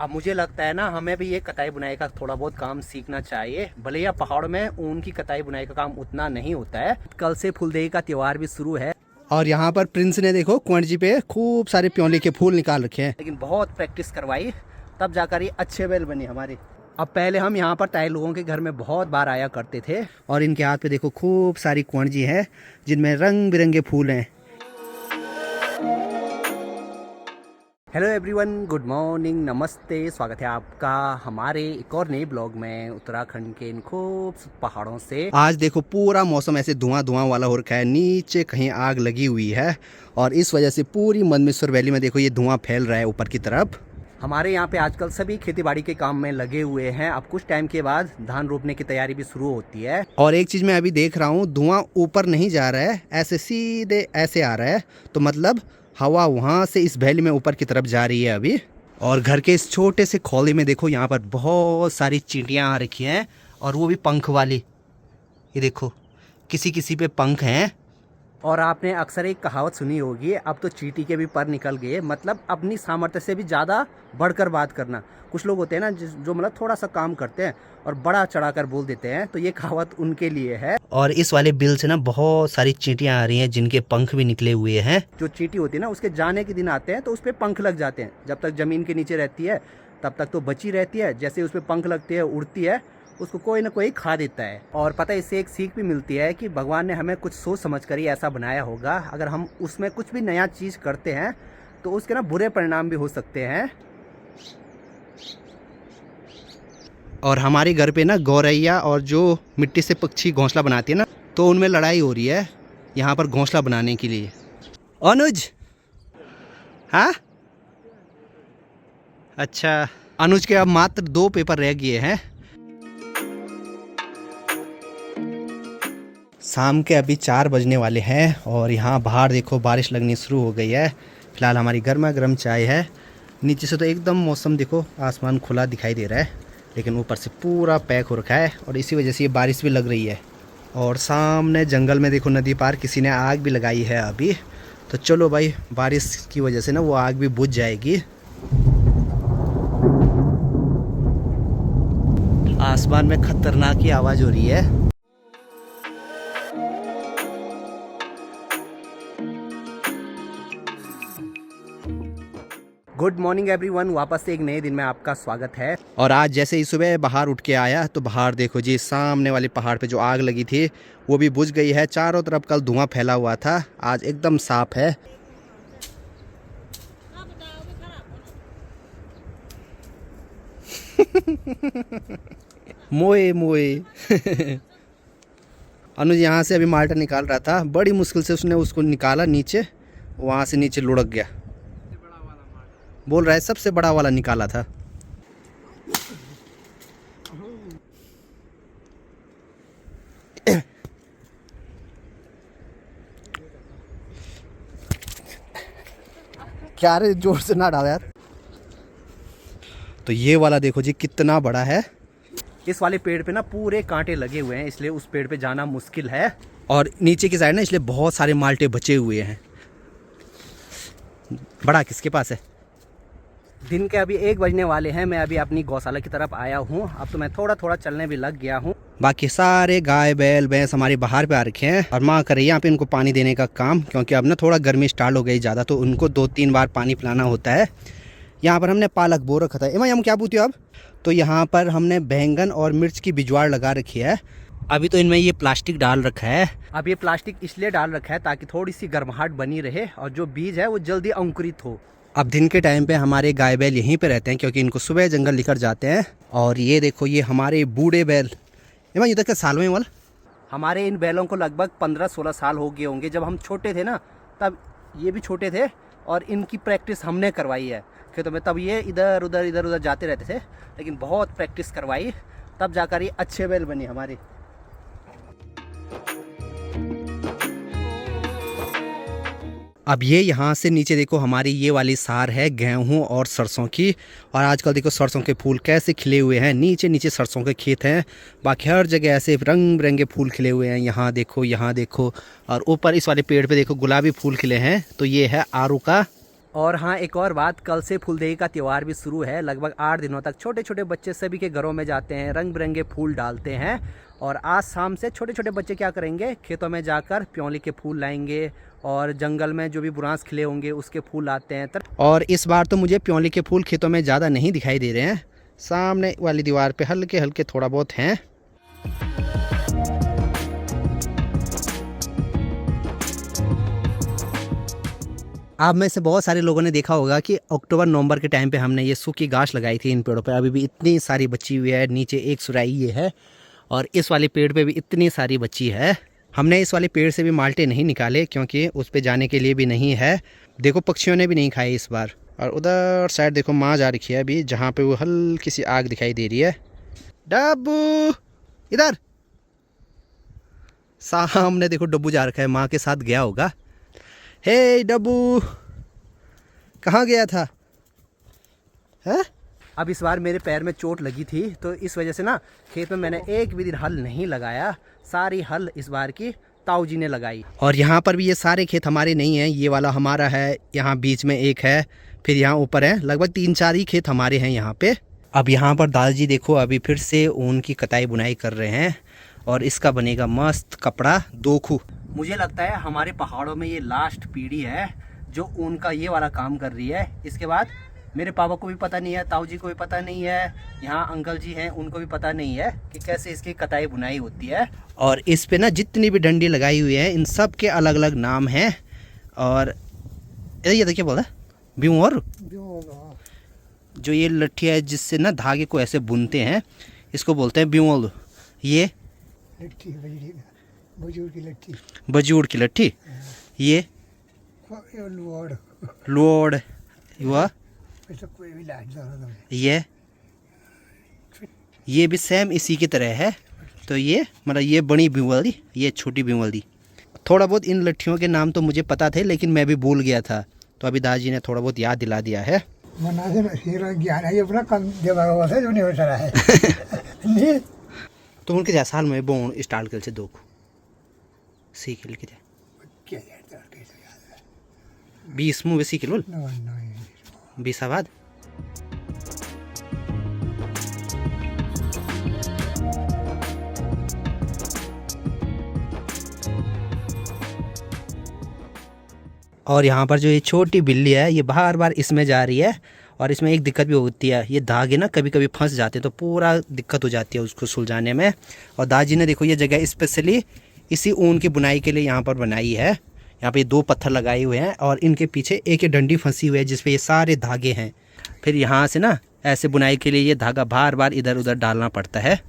अब मुझे लगता है ना हमें भी ये कटाई बुनाई का थोड़ा बहुत काम सीखना चाहिए। भले या पहाड़ में ऊन की कटाई बुनाई का काम उतना नहीं होता है। कल से फुलदेई का त्योहार भी शुरू है और यहाँ पर प्रिंस ने देखो कुंवर जी पे खूब सारे प्योले के फूल निकाल रखे हैं, लेकिन बहुत प्रैक्टिस करवाई तब जाकर ये अच्छे बेल बनी हमारी। अब पहले हम यहाँ पर ताई लोगों के घर में बहुत बार आया करते थे और इनके हाथ पे देखो खूब सारी कुंवर जी है जिनमें रंग बिरंगे फूल हैं। हेलो एवरीवन, गुड मॉर्निंग, नमस्ते। स्वागत है आपका हमारे एक और नए ब्लॉग में उत्तराखंड के इन खूब पहाड़ों से। आज देखो पूरा मौसम ऐसे धुआं धुआं वाला हो रखा है, नीचे कहीं आग लगी हुई है और इस वजह से पूरी मंदमेश्वर वैली में देखो ये धुआं फैल रहा है ऊपर की तरफ। हमारे यहाँ पे आजकल सभी खेतीबाड़ी के काम में लगे हुए हैं। अब कुछ टाइम के बाद धान रोपने की तैयारी भी शुरू होती है। और एक चीज मैं अभी देख रहा हूँ, धुआं ऊपर नहीं जा रहा है, ऐसे सीधे ऐसे आ रहा है, तो मतलब हवा वहाँ से इस वैली में ऊपर की तरफ जा रही है अभी। और घर के इस छोटे से खोले में देखो यहाँ पर बहुत सारी चींटियाँ आ रखी हैं और वो भी पंख वाली। ये देखो किसी किसी पे पंख हैं। और आपने अक्सर एक कहावत सुनी होगी, अब तो चींटी के भी पर निकल गए, मतलब अपनी सामर्थ्य से भी ज़्यादा बढ़कर बात करना। कुछ लोग होते हैं ना जो मतलब थोड़ा सा काम करते हैं और बड़ा चढ़ाकर बोल देते हैं, तो ये कहावत उनके लिए है। और इस वाले बिल से ना बहुत सारी चींटियां आ रही हैं जिनके पंख भी निकले हुए हैं। जो चींटी होती है ना उसके जाने के दिन आते हैं तो उस पर पंख लग जाते हैं। जब तक ज़मीन के नीचे रहती है तब तक तो बची रहती है, जैसे उस पर पंख लगते हैं उड़ती है, उसको कोई ना कोई खा देता है। और पता है इससे एक सीख भी मिलती है कि भगवान ने हमें कुछ सोच समझ कर ही ऐसा बनाया होगा। अगर हम उसमें कुछ भी नया चीज़ करते हैं तो उसके ना बुरे परिणाम भी हो सकते हैं। और हमारे घर पे ना गौरैया और जो मिट्टी से पक्षी घोंसला बनाती है ना, तो उनमें लड़ाई हो रही है यहाँ पर घोंसला बनाने के लिए। अनुज, हाँ अच्छा, अनुज के अब मात्र 2 पेपर रह गए हैं। शाम के अभी 4 बजने वाले हैं और यहाँ बाहर देखो बारिश लगनी शुरू हो गई है। फिलहाल हमारी गर्मा गर्म चाय है। नीचे से तो एकदम मौसम देखो, आसमान खुला दिखाई दे रहा है, लेकिन ऊपर से पूरा पैक हो रखा है और इसी वजह से ये बारिश भी लग रही है। और सामने जंगल में देखो नदी पार किसी ने आग भी लगाई है अभी। तो चलो भाई, बारिश की वजह से ना वो आग भी बुझ जाएगी। आसमान में खतरनाक की आवाज़ हो रही है। गुड मॉर्निंग एवरीवन, वापस से एक नए दिन में आपका स्वागत है। और आज जैसे ही सुबह बाहर उठ के आया तो बाहर देखो जी, सामने वाले पहाड़ पे जो आग लगी थी वो भी बुझ गई है। चारों तरफ कल धुआं फैला हुआ था, आज एकदम साफ है। मोए मोए। अनुज यहाँ से अभी माल्टा निकाल रहा था, बड़ी मुश्किल से उसने उसको निकाला नीचे, वहाँ से नीचे लुढ़क गया। बोल रहा है सबसे बड़ा वाला निकाला था। क्या रे, जोर से ना डाल यार। तो ये वाला देखो जी कितना बड़ा है। इस वाले पेड़ पे ना पूरे कांटे लगे हुए हैं, इसलिए उस पेड़ पे जाना मुश्किल है। और नीचे की साइड ना इसलिए बहुत सारे माल्टे बचे हुए हैं। बड़ा किसके पास है? दिन के अभी 1 बजने वाले हैं। मैं अभी अपनी गौशाला की तरफ आया हूँ। अब तो मैं थोड़ा थोड़ा चलने भी लग गया हूँ। बाकी सारे गाय बैल भैंस हमारे बाहर पे आ रखे हैं और माँ करे यहाँ पे इनको पानी देने का काम, क्योंकि अब ना थोड़ा गर्मी स्टार्ट हो गई ज़्यादा, तो उनको 2-3 बार पानी पिलाना होता है। यहाँ पर हमने पालक बो रखा था। एमा हम क्या पूछते हो अब? तो यहाँ पर हमने बैंगन और मिर्च की बिजवाड़ लगा रखी है। अभी तो इनमें ये प्लास्टिक डाल रखा है। अब ये प्लास्टिक इसलिए डाल रखा है ताकि थोड़ी सी गर्माहट बनी रहे और जो बीज है वो जल्दी अंकुरित हो। अब दिन के टाइम पे हमारे गाय बैल यहीं पे रहते हैं, क्योंकि इनको सुबह जंगल लेकर जाते हैं। और ये देखो ये हमारे बूढ़े बैल, ये तक साल में वाला, हमारे इन बैलों को लगभग 15-16 साल हो गए होंगे। जब हम छोटे थे ना तब ये भी छोटे थे और इनकी प्रैक्टिस हमने करवाई है खेतों में। तब ये इधर उधर जाते रहते थे, लेकिन बहुत प्रैक्टिस करवाई तब जाकर ये अच्छे बैल बने हमारे। अब ये यहाँ से नीचे देखो हमारी ये वाली सार है गेहूं और सरसों की। और आजकल देखो सरसों के फूल कैसे खिले हुए हैं, नीचे नीचे सरसों के खेत हैं। बाकी हर जगह ऐसे रंग बिरंगे फूल खिले हुए हैं। यहाँ देखो, यहाँ देखो, और ऊपर इस वाले पेड़ पे देखो गुलाबी फूल खिले हैं। तो ये है आरू का और हाँ, एक और बात, कल से फूलदेही का त्यौहार भी शुरू है। लगभग 8 दिनों तक छोटे छोटे बच्चे सभी के घरों में जाते हैं, रंग बिरंगे फूल डालते हैं। और आज शाम से छोटे छोटे बच्चे क्या करेंगे, खेतों में जाकर प्योली के फूल लाएंगे और जंगल में जो भी बुरांस खिले होंगे उसके फूल लाते हैं। और इस बार तो मुझे प्योली के फूल खेतों में ज़्यादा नहीं दिखाई दे रहे हैं, सामने वाली दीवार पे हल्के हल्के थोड़ा बहुत हैं। आप में से बहुत सारे लोगों ने देखा होगा कि अक्टूबर नवंबर के टाइम पे हमने ये सूखी घास लगाई थी इन पेड़ों पे। अभी भी इतनी सारी बची हुई है, नीचे एक सुराही ये है और इस वाले पेड़ पे भी इतनी सारी बची है। हमने इस वाले पेड़ से भी माल्टे नहीं निकाले क्योंकि उस पे जाने के लिए भी नहीं है। देखो पक्षियों ने भी नहीं खाए इस बार। और उधर साइड देखो माँ जा रखी है अभी, जहाँ पे वो हल्की सी आग दिखाई दे रही है। डब्बू इधर, सामने देखो डब्बू जा रखा है, माँ के साथ गया होगा। हे डब्बू, कहाँ गया था? है? अब इस बार मेरे पैर में चोट लगी थी तो इस वजह से ना खेत में मैंने एक भी दिन हल नहीं लगाया। सारी हल इस बार की ताऊ जी ने लगाई। और यहाँ पर भी ये सारे खेत हमारे नहीं हैं, ये वाला हमारा है, यहाँ बीच में एक है, फिर यहाँ ऊपर है। लगभग 3-4 ही खेत हमारे हैं यहाँ पे। अब यहाँ पर दादाजी देखो अभी फिर से ऊन की कटाई बुनाई कर रहे हैं और इसका बनेगा मस्त कपड़ा दोखू। मुझे लगता है हमारे पहाड़ों में ये लास्ट पीढ़ी है जो ऊन का ये वाला काम कर रही है। इसके बाद मेरे पापा को भी पता नहीं है, ताऊ जी को भी पता नहीं है, यहाँ अंकल जी हैं उनको भी पता नहीं है कि कैसे इसकी कटाई बुनाई होती है। और इस पे ना जितनी भी डंडी लगाई हुई है इन सब के अलग अलग नाम हैं। और ये देखिए बोला ब्यूर, जो ये लट्ठी है जिससे ना धागे को ऐसे बुनते हैं इसको बोलते हैं ब्यूल। ये लट्ठी, बजूड़ की लट्ठी, ये लोड हुआ, ये भी सेम इसी की तरह है। तो ये मतलब ये बड़ी ब्यूवल्दी, ये छोटी ब्यूवल्दी। थोड़ा बहुत इन लट्ठियों के नाम तो मुझे पता थे लेकिन मैं भी भूल गया था, तो अभी दादाजी ने थोड़ा बहुत याद दिला दिया है। तो उनके जा साल में बोन स्टार्ट कर से दो सीख लिख जाए 20 मुँह सीख लो 20 बाद। और यहाँ पर जो ये छोटी बिल्ली है ये बार बार इसमें जा रही है और इसमें एक दिक्कत भी होती है, ये धागे ना कभी कभी फंस जाते हैं तो पूरा दिक्कत हो जाती है उसको सुलझाने में। और दादाजी ने देखो ये जगह स्पेशली इसी ऊन की बुनाई के लिए यहाँ पर बनाई है। यहाँ पे 2 पत्थर लगाए हुए हैं और इनके पीछे एक डंडी फंसी हुई है जिसपे ये सारे धागे हैं। फिर यहाँ से ना ऐसे बुनाई के लिए ये धागा बार बार इधर उधर डालना पड़ता है।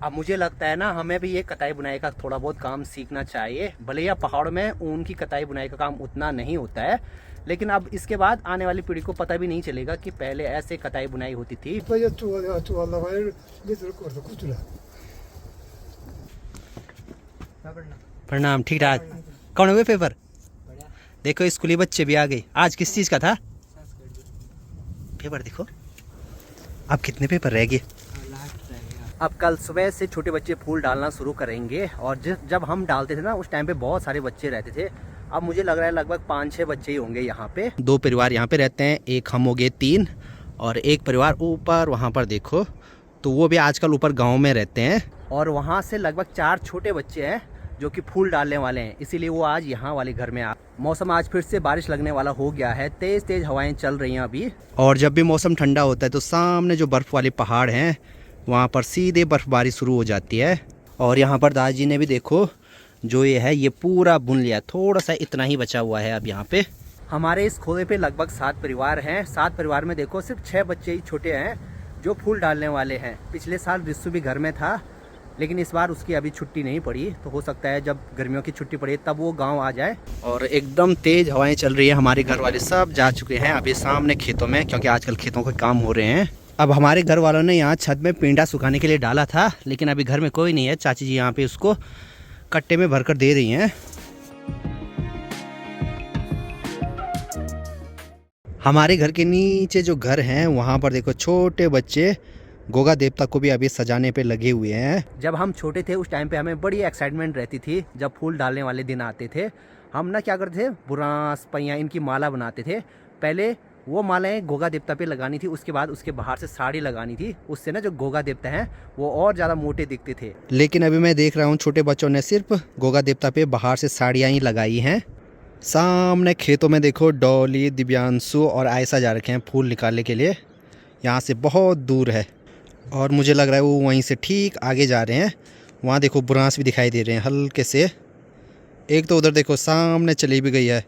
अब मुझे लगता है ना हमें भी ये कटाई बुनाई का थोड़ा बहुत काम सीखना चाहिए। भले या पहाड़ों में ऊन की कटाई बुनाई का काम उतना नहीं होता है, लेकिन अब इसके बाद आने वाली पीढ़ी को पता भी नहीं चलेगा कि पहले ऐसे कटाई बुनाई होती थी। प्रणाम, ठीक ठाक। कौन हुए पेपर? देखो स्कूली बच्चे भी आ गए। आज किस चीज़ का था पेपर? देखो अब कितने पेपर रह गए। अब कल सुबह से छोटे बच्चे फूल डालना शुरू करेंगे और जब हम डालते थे ना उस टाइम पे बहुत सारे बच्चे रहते थे। अब मुझे लग रहा है लगभग 5-6 बच्चे ही होंगे यहाँ पे। 2 परिवार यहाँ पे रहते हैं, एक हम हो गए 3 और एक परिवार ऊपर वहाँ पर देखो, तो वो भी आजकल ऊपर गाँव में रहते हैं। और वहाँ से लगभग 4 छोटे बच्चे हैं जो कि फूल डालने वाले हैं, इसीलिए वो आज यहाँ वाले घर में आ। मौसम आज फिर से बारिश लगने वाला हो गया है, तेज तेज हवाएं चल रही हैं अभी। और जब भी मौसम ठंडा होता है तो सामने जो बर्फ़ वाले पहाड़ हैं वहाँ पर सीधे बर्फ़बारी शुरू हो जाती है। और यहाँ पर दादाजी ने भी देखो जो ये है ये पूरा बुन लिया, थोड़ा सा इतना ही बचा हुआ है अब यहाँ पे। हमारे इस खोदे पे लगभग 7 परिवार हैं। 7 परिवार में देखो सिर्फ 6 बच्चे ही छोटे हैं जो फूल डालने वाले हैं। पिछले साल रिस्सू भी घर में था लेकिन इस बार उसकी अभी छुट्टी नहीं पड़ी, तो हो सकता है जब गर्मियों की छुट्टी पड़े तब वो गांव आ जाए। और एकदम तेज़ हवाएं चल रही है, हमारे घर वाले सब जा चुके हैं अभी सामने खेतों में, क्योंकि आजकल खेतों के काम हो रहे हैं। अब हमारे घर वालों ने यहाँ छत में पेंडा सुखाने के लिए डाला था, लेकिन अभी घर में कोई नहीं है। चाची जी यहाँ पे उसको कट्टे में भरकर दे रही हैं। हमारे घर के नीचे जो घर हैं वहाँ पर देखो छोटे बच्चे गोगा देवता को भी अभी सजाने पे लगे हुए हैं। जब हम छोटे थे उस टाइम पे हमें बड़ी एक्साइटमेंट रहती थी जब फूल डालने वाले दिन आते थे। हम ना क्या करते थे, बुरांस, पैया इनकी माला बनाते थे। पहले वो मालाएं गोगा देवता पे लगानी थी, उसके बाद उसके बाहर से साड़ी लगानी थी। उससे ना जो गोगा देवता हैं वो और ज़्यादा मोटे दिखते थे। लेकिन अभी मैं देख रहा हूँ छोटे बच्चों ने सिर्फ गोगा देवता पे बाहर से साड़ियाँ ही लगाई हैं। सामने खेतों में देखो डॉली, दिव्यांशु और आयशा जा रखे हैं फूल निकालने के लिए। यहाँ से बहुत दूर है और मुझे लग रहा है वो वहीं से ठीक आगे जा रहे हैं। वहाँ देखो बुरांस भी दिखाई दे रहे हैं हल्के से। एक तो उधर देखो सामने चली भी गई है।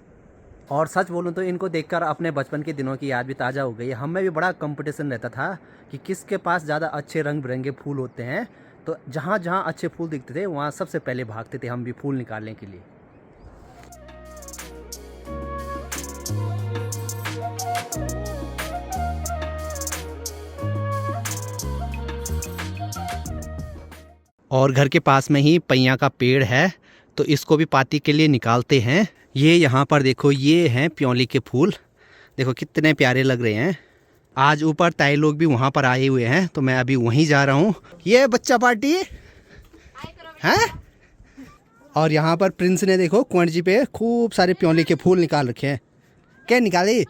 और सच बोलूं तो इनको देखकर अपने बचपन के दिनों की याद भी ताज़ा हो गई है। हम में भी बड़ा कंपटीशन रहता था कि किसके पास ज़्यादा अच्छे रंग बिरंगे फूल होते हैं। तो जहाँ जहाँ अच्छे फूल दिखते थे वहाँ सबसे पहले भागते थे हम भी फूल निकालने के लिए। और घर के पास में ही पैया का पेड़ है तो इसको भी पाती के लिए निकालते हैं। ये यहाँ पर देखो ये हैं प्योली के फूल, देखो कितने प्यारे लग रहे हैं। आज ऊपर ताई लोग भी वहाँ पर आए हुए हैं तो मैं अभी वहीं जा रहा हूँ। ये बच्चा पार्टी है। और यहाँ पर प्रिंस ने देखो कुंवर जी पे खूब सारे प्योली के फूल निकाल रखे हैं। क्या निकाले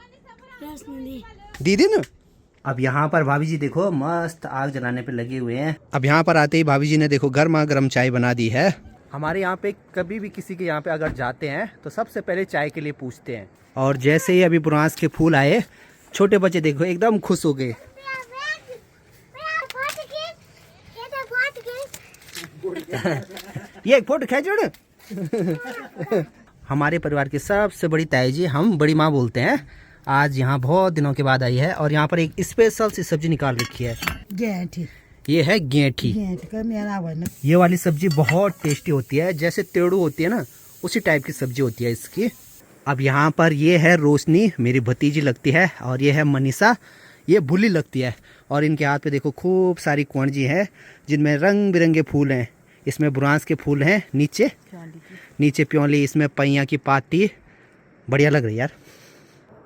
दीदी ने? अब यहाँ पर भाभी जी देखो मस्त आग जलाने पे लगे हुए हैं। अब यहाँ पर आते ही भाभी जी ने देखो गर्मा गर्म चाय बना दी है। हमारे यहाँ पे कभी भी किसी के यहाँ पे अगर जाते हैं तो सबसे पहले चाय के लिए पूछते हैं। और जैसे ही अभी बुरांस के फूल आए छोटे बच्चे देखो एकदम खुश हो गए। ये एक फोटो खींचो। हमारे परिवार की सबसे बड़ी ताई जी, हम बड़ी माँ बोलते हैं, आज यहाँ बहुत दिनों के बाद आई है और यहाँ पर एक स्पेशल सी सब्जी निकाल रखी है। गेंठी ये है गेंठी। का मेरा बना। ये वाली सब्जी बहुत टेस्टी होती है, जैसे तेड़ू होती है ना उसी टाइप की सब्जी होती है इसकी। अब यहाँ पर ये है रोशनी, मेरी भतीजी लगती है, और ये है मनीषा, ये भूली लगती है। और इनके हाथ पे देखो खूब सारी कुंजी है जिनमें रंग बिरंगे फूल हैं। इसमें बुरांस के फूल हैं, नीचे प्योली, इसमें पैया की पाती, बढ़िया लग रही है यार।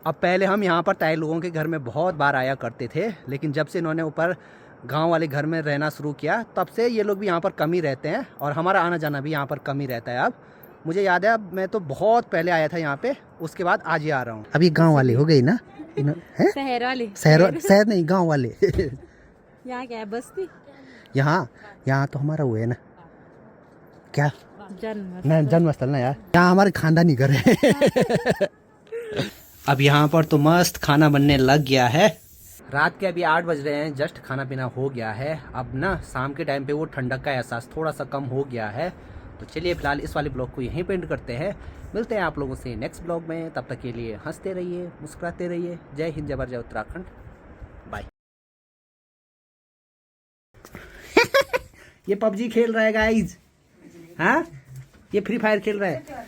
अब पहले हम यहाँ पर ताई लोगों के घर में बहुत बार आया करते थे, लेकिन जब से इन्होंने ऊपर गांव वाले घर में रहना शुरू किया तब से ये लोग भी यहाँ पर कम ही रहते हैं और हमारा आना जाना भी यहाँ पर कम ही रहता है। अब मुझे याद है, अब मैं तो बहुत पहले आया था यहाँ पे, उसके बाद आज ही आ रहा हूँ। अभी गांव वाले हो गए ना? शहर वाले। शहर नहीं, गांव वाले। यहाँ क्या है, बस्ती? यहाँ तो हमारा वो है ना, क्या जन्म जन्मस्थल ना यार, यहाँ हमारे खानदानी घर है। अब यहाँ पर तो मस्त खाना बनने लग गया है। रात के अभी 8 बज रहे हैं, जस्ट खाना पीना हो गया है। अब ना शाम के टाइम पे वो ठंडक का एहसास थोड़ा सा कम हो गया है। तो चलिए फिलहाल इस वाले ब्लॉग को यहीं पे एंड करते हैं। मिलते हैं आप लोगों से नेक्स्ट ब्लॉग में, तब तक के लिए हंसते रहिए, मुस्कुराते रहिए। जय हिंद, जय भारत, जय उत्तराखंड, बाय। ये पबजी खेल रहा है गाइज, हाँ ये फ्री फायर खेल रहा है।